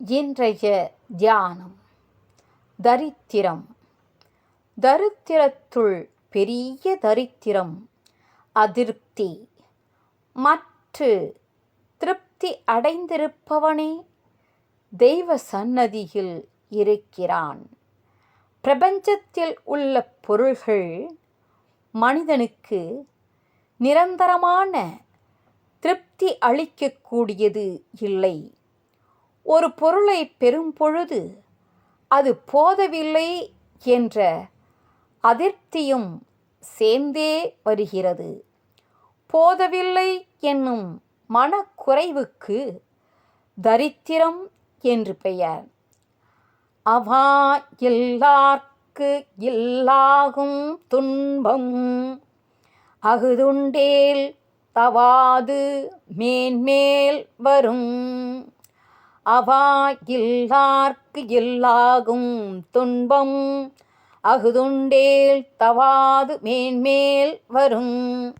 இன்றைய தியானம் தரித்திரம். தரித்திரத்துள் பெரிய தரித்திரம் அதிருப்தி. மற்ற திருப்தி அடைந்திருப்பவனே தெய்வ சந்நிதியில் இருக்கிறான். பிரபஞ்சத்தில் உள்ள பொருள்கள் மனிதனுக்கு நிரந்தரமான திருப்தி அளிக்கக்கூடியது இல்லை. ஒரு பொருளை பெறும் பொழுது அது போதவில்லை என்ற அதிருப்தியும் சேர்ந்தே வருகிறது. போதவில்லை என்னும் மனக்குறைவுக்கு தரித்திரம் என்று பெயர். அவா எல்லார்க்கு இல்லாகும் துன்பம் அகுதுண்டேல் தவாது மேன்மேல் வரும். அவா எல்லார்க்கு இல்லாகும் துன்பம் அகுதுண்டேல் தவாது மேன்மேல் வரும்.